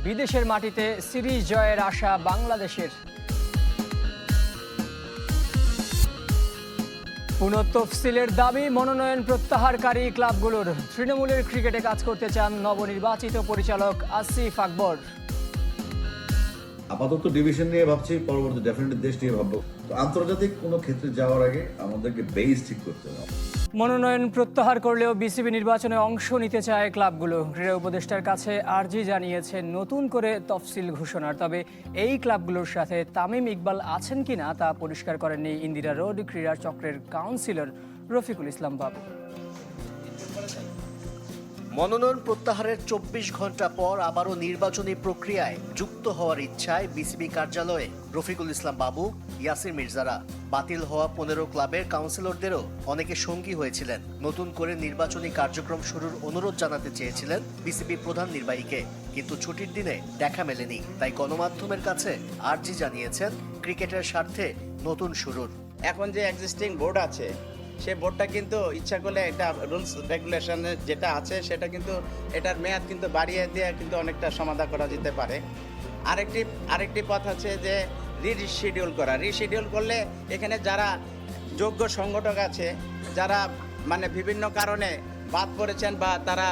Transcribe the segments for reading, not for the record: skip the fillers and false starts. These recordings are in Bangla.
বিদেশের মাটিতে সিরিজ জয়ের আশা বাংলাদেশের। পুনঃতফসিলের দাবি মনোনয়ন প্রত্যাহারকারী ক্লাবগুলোর। তৃণমূলের ক্রিকেটে কাজ করতে চান নবনির্বাচিত পরিচালক আসিফ আকবর। আপাতত ডিভিশন নিয়ে ভাবছি, পরবর্তী ডেফিনেটলি দেশ নিয়ে ভাববো। তো আন্তর্জাতিক কোনো ক্ষেত্রে যাওয়ার আগে আমাদেরকে বেস ঠিক করতে হবে। মনোনয়ন প্রত্যাহার করলেও বিসিবি নির্বাচনে অংশ নিতে চায় ক্লাবগুলো। ক্রীড়া উপদেষ্টার কাছে আর্জি জানিয়েছে নতুন করে তফসিল ঘোষণার। তবে এই ক্লাবগুলোর সাথে তামিম ইকবাল আছেন কিনা তা পরিষ্কার করেননি ইন্দিরা রোড ক্রীড়া চক্রের কাউন্সিলর রফিকুল ইসলাম বাবু। মনোনয়ন প্রত্যাহারের 24 ঘন্টা পর আবারও নির্বাচনী প্রক্রিয়ায় যুক্ত হওয়ার ইচ্ছায় বিসিবি কার্যালয়ে রফিকুল ইসলাম বাবু, ইয়াসির মির্জারা। বাতিল হওয়া 15 ক্লাবের কাউন্সিলরদেরও অনেকে সঙ্গী হয়েছিলেন। নতুন করে নির্বাচনী কার্যক্রম শুরুর অনুরোধ জানাতে চেয়েছিলেন বিসিবি প্রধান নির্বাহীকে, কিন্তু ছুটির দিনে দেখা মেলেনি। তাই গণমাধ্যমের কাছে আর্জি জানিয়েছেন ক্রিকেটের স্বার্থে নতুন শুরুর। এখন যে এক্সিস্টিং বোর্ড আছে, সে বোর্ডটা কিন্তু ইচ্ছা করলে একটা রুলস রেগুলেশনে যেটা আছে সেটা কিন্তু এটার মেয়াদ কিন্তু বাড়িয়ে দিয়ে কিন্তু অনেকটা সমাধান করা যেতে পারে। আরেকটি পথ আছে যে রিশিডিউল করলে এখানে যারা যোগ্য সংগঠক আছে, যারা মানে বিভিন্ন কারণে বাদ পড়েছেন বা তারা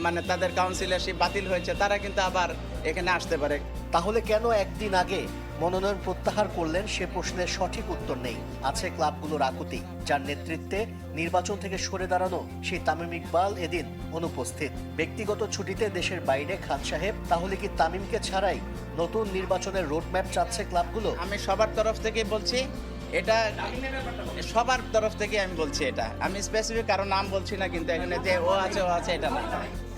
মানে তাদের কাউন্সিলরশিপ বাতিল হয়েছে, তারা কিন্তু আবার এখানে আসতে পারে। তাহলে কেন একদিন আগে মনোনয়ন প্রত্যাহার করলেন সে প্রশ্নের সঠিক উত্তর নেই। আছে ক্লাবগুলোর আকুতি, যার নেতৃত্বে নির্বাচন থেকে সরে দাঁড়ানো সেই তামিম ইকবাল এদিন অনুপস্থিত। ব্যক্তিগত ছুটিতে দেশের বাইরে খান সাহেব। তাহলে কি তামিমকে ছাড়াই নতুন নির্বাচনের রোডম্যাপ চাচ্ছে ক্লাবগুলো? আমি সবার তরফ থেকে বলছি, এটা সবার তরফ থেকে আমি বলছি, এটা আমি স্পেসিফিক কারো নাম বলছি না, কিন্তু এখানে যে ও আছে এটা না।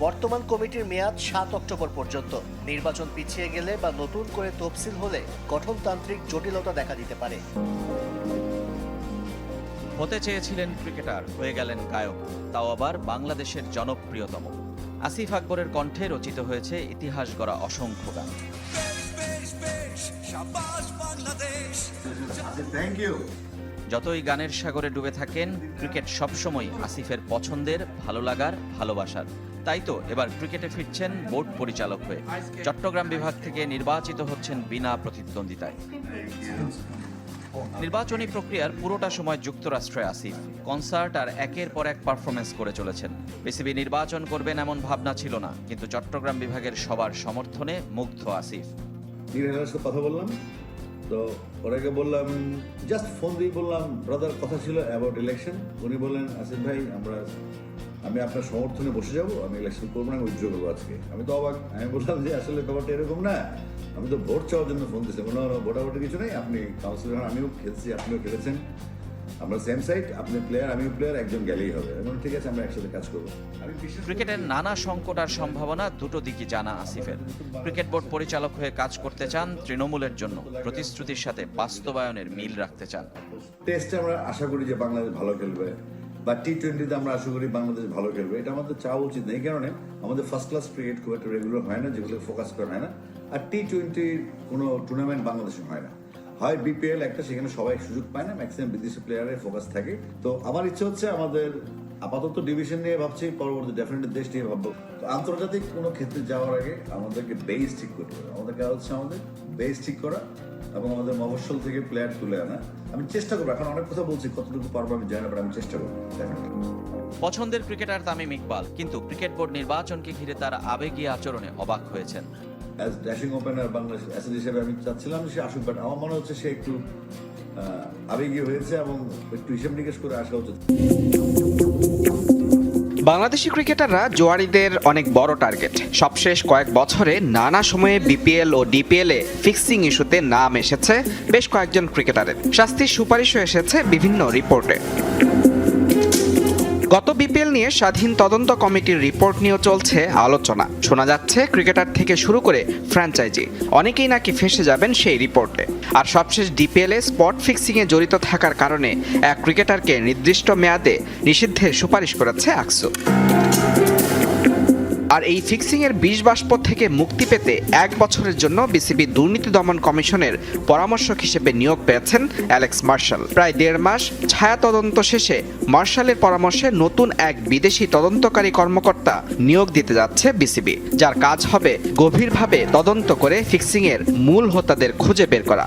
বর্তমান কমিটির মেয়াদ 7 অক্টোবর পর্যন্ত। নির্বাচন পিছিয়ে গেলে বা নতুন করে তফসিল হলে গঠনতান্ত্রিক জটিলতা দেখা দিতে পারে। হতে চেয়েছিলেন ক্রিকেটার, হয়ে গেলেন গায়ক, তাও আবার বাংলাদেশের জনপ্রিয়তম। আসিফ আকবরের কণ্ঠে রচিত হয়েছে ইতিহাস গড়া অসংখ্য গান। যতই গানের সাগরে ডুবে থাকেন, ক্রিকেট সবসময় আসিফের পছন্দের, ভালো লাগার, ভালোবাসার। তাই তো এবার ক্রিকেটে ফিরছেন বোর্ড পরিচালক হয়ে। চট্টগ্রাম বিভাগ থেকে নির্বাচিত হচ্ছেন বিনা প্রতিদ্বন্দ্বিতায়। নির্বাচনী প্রক্রিয়ার পুরোটা সময় যুক্তরাষ্ট্রে আসিফ। কনসার্ট আর একের পর এক পারফরমেন্স করে চলেছেন। বিসিবি নির্বাচন করবেন এমন ভাবনা ছিল না, কিন্তু চট্টগ্রাম বিভাগের সবার সমর্থনে মুগ্ধ আসিফ। সাথে কথা বললাম, তো ওনাকে বললাম, জাস্ট ফোন দিয়ে বললাম, ব্রাদার কথা ছিল অ্যাবাউট ইলেকশন। উনি বললেন, আসিফ ভাই আমি আপনার সমর্থনে বসে যাব, আমি ইলেকশন করবো না, আমি উইথড্র করবো আজকে। আমি তো অবাক। আমি বললাম যে আসলে ব্যাপারটা এরকম না, আমি তো ভোট চাওয়ার জন্য ফোন দিয়েছি। ভোটাভোটি কিছু নেই, আপনি কাউন্সিলর, আমিও খেলছি, আপনিও খেলেছেন, আমরা সেম সাইড, আপনি প্লেয়ার আমিও প্লেয়ার, একজন গেলেই হবে। এবং ঠিক আছে, আমরা একসাথে কাজ করবো। ক্রিকেটের নানা সংকট আর সম্ভাবনা দুটো দিকই জানা আসিফের। ক্রিকেট বোর্ড পরিচালক হয়ে কাজ করতে চান তৃণমূলের জন্য, প্রতিশ্রুতির সাথে বাস্তবায়নের মিল রাখতে চান। টেস্টে আমরা আশা করি যে বাংলাদেশ ভালো খেলবে, বা টি-20তে আমরা আশা করি বাংলাদেশ ভালো খেলবে। এটা আমাদের চাওয়া উচিত না। এই কারণে আমাদের ফার্স্ট ক্লাস ক্রিকেট খুব একটা রেগুলার হয় না, যেগুলো ফোকাস করা হয় না। আর টি-20 কোনো টুর্নামেন্ট বাংলাদেশে হয় না, হয় বিপিএল একটা, সেখানে সবাই সুযোগ পায় না, ম্যাক্সিমাম বিদেশি প্লেয়ারের ফোকাস থাকে। তো আমার ইচ্ছে হচ্ছে আমাদের আপাতত ডিভিশন নিয়ে ভাবছি, পরবর্তী ডেফিনেটলি দেশ নিয়ে ভাববো। তো আন্তর্জাতিক কোনো ক্ষেত্রে যাওয়ার আগে আমাদেরকে বেস ঠিক করতে হবে। আমাদের কাজ হচ্ছে আমাদের বেস ঠিক করা এবং আমাদের মফস্বল থেকে প্লেয়ার তুলে আনা। আমি চেষ্টা করবো, এখন অনেক কথা বলছি, কতটুকু পারবো আমি জানি না, আমি চেষ্টা করবো। পছন্দের ক্রিকেটার তামিম ইকবাল, কিন্তু ক্রিকেট বোর্ড নির্বাচনকে ঘিরে তার আবেগীয় আচরণে অবাক হয়েছেন। As dashing opener Bangladesh asset হিসেবে আমি চাচ্ছিলাম সে আসুক, বাট আমার মনে হচ্ছে সে একটু আবেগীয় হয়েছে এবং একটু হিসেব নিকেশ করে আসা উচিত। বাংলাদেশি ক্রিকেটাররা জোয়ারিদের অনেক বড় টার্গেট। সবশেষ কয়েক বছরে নানা সময়ে বিপিএল ও ডিপিএল এ ফিক্সিং ইস্যুতে নাম এসেছে বেশ কয়েকজন ক্রিকেটারের। শাস্তির সুপারিশও এসেছে বিভিন্ন রিপোর্টে। গত বিপিএল নিয়ে স্বাধীন তদন্ত কমিটির রিপোর্ট নিয়েও চলছে আলোচনা। শোনা যাচ্ছে ক্রিকেটার থেকে শুরু করে ফ্র্যাঞ্চাইজি অনেকেই নাকি ফেঁসে যাবেন সেই রিপোর্টে। আর সবশেষ ডিপিএলে স্পট ফিক্সিংয়ে জড়িত থাকার কারণে এক ক্রিকেটারকে নির্দিষ্ট মেয়াদে নিষিদ্ধের সুপারিশ করেছে আকসু। আর এই ফিক্সিংয়ের বিষ বাষ্প থেকে মুক্তি পেতে 1 বছরের জন্য বিসিবি দুর্নীতি দমন কমিশনের পরামর্শক হিসেবে নিয়োগ পেয়েছেন অ্যালেক্স মার্শাল। প্রায় 1.5 মাস ছায়া তদন্ত শেষে মার্শালের পরামর্শে নতুন এক বিদেশি তদন্তকারী কর্মকর্তা নিয়োগ দিতে যাচ্ছে বিসিবি, যার কাজ হবে গভীরভাবে তদন্ত করে ফিক্সিংয়ের মূল হোতাদের খুঁজে বের করা।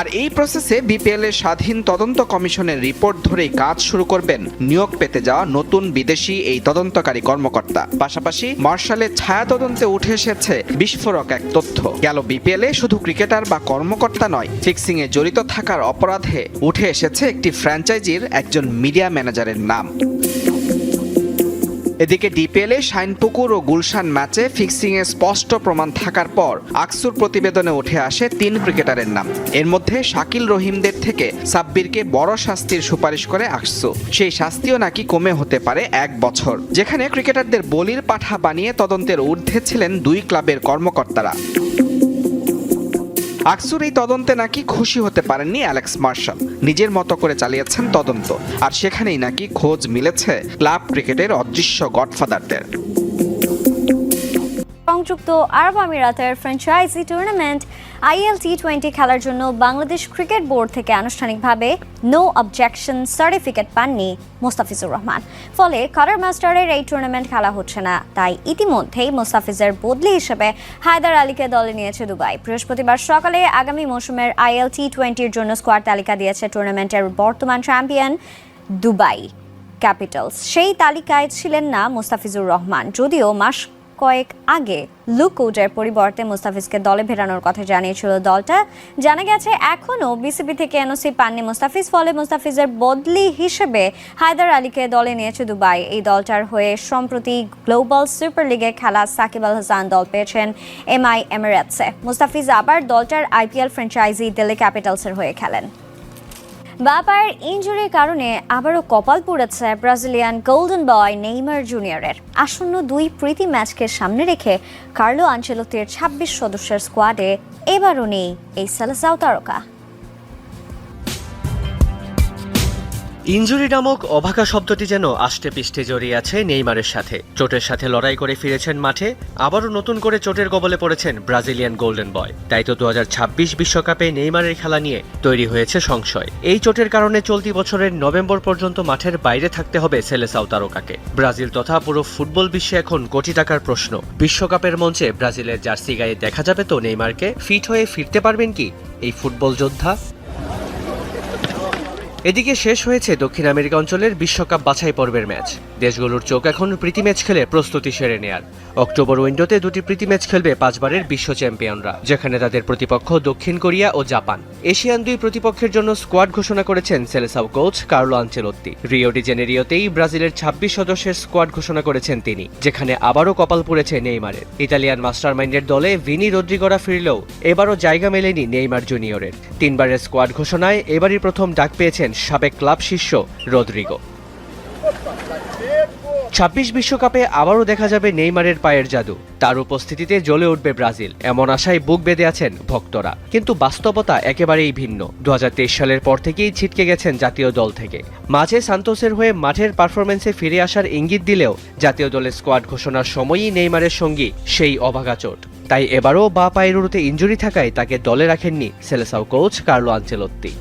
আর এই প্রসেসে বিপিএল এর স্বাধীন তদন্ত কমিশনের রিপোর্ট ধরেই কাজ শুরু করবেন নিয়োগ পেতে যাওয়া নতুন বিদেশি এই তদন্তকারী কর্মকর্তা। পাশাপাশি মার্শালের ছায়া তদন্তে উঠে এসেছে বিস্ফোরক এক তথ্য। গেল বিপিএল এ শুধু ক্রিকেটার বা কর্মকর্তা নয়, ফিক্সিং এ জড়িত থাকার অপরাধে উঠে এসেছে একটি ফ্র্যাঞ্চাইজির একজন মিডিয়া ম্যানেজারের নাম। এদিকে ডিপিএলে শাইনপুকুর ও গুলশান ম্যাচে ফিক্সিংয়ে স্পষ্ট প্রমাণ থাকার পর আকসুর প্রতিবেদনে উঠে আসে 3 ক্রিকেটারের নাম। এর মধ্যে শাকিল রহিমদের থেকে সাব্বিরকে বড় শাস্তির সুপারিশ করে আকসু। সেই শাস্তিও নাকি কমে হতে পারে 1 বছর, যেখানে ক্রিকেটারদের বলির পাঠা বানিয়ে তদন্তের ঊর্ধ্বে ছিলেন 2 ক্লাবের কর্মকর্তারা। আকসুর এই তদন্তে নাকি খুশি হতে পারেননি অ্যালেক্স মার্শাল। নিজের মতো করে চালিয়েছেন তদন্ত, আর সেখানেই নাকি খোঁজ মিলেছে ক্লাব ক্রিকেটের অদৃশ্য গডফাদারদের। সংযুক্ত আরব আমিরাতের ফ্র্যাঞ্চাইজি টুর্নামেন্ট IL T20 খেলার জন্য বাংলাদেশ ক্রিকেট বোর্ড থেকে আনুষ্ঠানিকভাবে নো অবজেকশন সার্টিফিকেট পাননি মোস্তাফিজুর রহমান। ফলে কাটার মাস্টারের এই টুর্নামেন্ট খেলা হচ্ছে না। তাই ইতিমধ্যেই মোস্তাফিজের বদলি হিসেবে হায়দার আলীকে দলে নিয়েছে দুবাই। বৃহস্পতিবার সকালে আগামী মৌসুমের IL T20-র জন্য স্কোয়াড তালিকা দিয়েছে টুর্নামেন্টের বর্তমান চ্যাম্পিয়ন দুবাই ক্যাপিটালস। সেই তালিকায় ছিলেন না মোস্তাফিজুর রহমান, যদিও মাস কয়েক আগে লুকউডের পরিবর্তে মুস্তাফিজকে দলে ফেরানোর কথা জানিয়েছিল দলটা। জানা গেছে এখনও বিসিবি থেকে এনওসি পাননি মুস্তাফিজ, ফলে মুস্তাফিজের বদলি হিসেবে হায়দার আলীকে দলে নিয়েছে দুবাই। এই দলটার হয়ে সম্প্রতি গ্লোবাল সুপার লিগে খেলা সাকিব আল হাসান দল পেয়েছেন MI এমিরেটসে। মুস্তাফিজ আবার দলটার IPL ফ্র্যাঞ্চাইজি দিল্লি ক্যাপিটালসের হয়ে খেলেন। বাবার ইনজুরির কারণে আবারও কপাল পুড়েছে ব্রাজিলিয়ান গোল্ডেন বয় নেইমার জুনিয়রের। আসন্ন 2 প্রীতি ম্যাচকে সামনে রেখে কার্লো আনচেলোত্তির 26 সদস্যের স্কোয়াডে এবারও নেই এই সেলেসাও তারকা। ইনজুরি নামক অভাগা শব্দটি যেন আষ্টে পিষ্টে জড়িয়ে আছে নেইমারের সাথে। চোটের সাথে লড়াই করে ফিরেছেন মাঠে, আবারও নতুন করে চোটের কবলে পড়েছেন ব্রাজিলিয়ান গোল্ডেন বয়। তাই তো 2026 বিশ্বকাপে নেইমারের খেলা নিয়ে তৈরি হয়েছে সংশয়। এই চোটের কারণে চলতি বছরের নভেম্বর পর্যন্ত মাঠের বাইরে থাকতে হবে সেলেসাও তারকাকে। ব্রাজিল তথা পুরো ফুটবল বিশ্বে এখন কোটি টাকার প্রশ্ন, বিশ্বকাপের মঞ্চে ব্রাজিলের জার্সি গায়ে দেখা যাবে তো নেইমারকে? ফিট হয়ে ফিরতে পারবেন কি এই ফুটবল যোদ্ধা? এদিকে শেষ হয়েছে দক্ষিণ আমেরিকা অঞ্চলের বিশ্বকাপ বাছাই পর্বের ম্যাচ। দেশগুলোর চোখ এখন প্রীতি ম্যাচ খেলে প্রস্তুতি সেরে নেয়ার। অক্টোবর উইন্ডোতে 2টি প্রীতি ম্যাচ খেলবে 5 বারের বিশ্ব চ্যাম্পিয়নরা, যেখানে তাদের প্রতিপক্ষ দক্ষিণ কোরিয়া ও জাপান। এশিয়ান 2 প্রতিপক্ষের জন্য স্কোয়াড ঘোষণা করেছেন সেলেসাও কোচ কার্লো আনচেলোত্তি। রিও ডি জেনেরিওতেই ব্রাজিলের 26 সদস্যের স্কোয়াড ঘোষণা করেছেন তিনি, যেখানে আবারও কপাল পুড়েছে নেইমারের। ইতালিয়ান মাস্টারমাইন্ডের দলে ভিনি রদ্রিগোরা ফিরলেও এবারও জায়গা মেলেনি নেইমার জুনিয়রের। 3 বারের স্কোয়াড ঘোষণায় এবারই প্রথম ডাক পেয়েছেন সাবেক ক্লাব শিষ্য রদ্রিগো। 26 বিশ্বকাপে আবারও দেখা যাবে নেইমারের পায়ের জাদু। তার উপস্থিতিতে জ্বলে উঠবে ব্রাজিল, এমন আশায় বুক বেঁধে আছেন ভক্তরা। কিন্তু বাস্তবতা একেবারেই ভিন্ন। 2023 সালের পর থেকেই ছিটকে গেছেন জাতীয় দল থেকে। মাঝে সান্তোসের হয়ে মাঠের পারফরমেন্সে ফিরে আসার ইঙ্গিত দিলেও জাতীয় দলের স্কোয়াড ঘোষণার সময়ই নেইমারের সঙ্গী সেই অভাগা চোট। তাই এবারও বা পায়ের উরুতে ইনজুরি থাকায় তাকে দলে রাখেননি Selecao coach Carlo Ancelotti.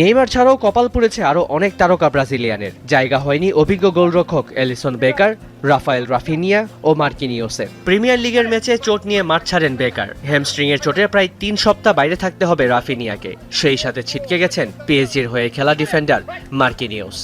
Neymar ছাড়াও কপাল পুড়েছে আরও অনেক তারকা ব্রাজিলিয়ানের। জায়গা হয়নি অভিজ্ঞ গোলরক্ষক এলিসন বেকার, রাফায়েল রাফিনিয়া ও মার্কিনিওসের। প্রিমিয়ার লিগের ম্যাচে চোট নিয়ে মাঠ ছাড়েন বেকার। হ্যামস্ট্রিংয়ের চোটে প্রায় 3 সপ্তাহ বাইরে থাকতে হবে রাফিনিয়াকে। সেই সাথে ছিটকে গেছেন পিএসজির হয়ে খেলা ডিফেন্ডার মার্কিনিওস।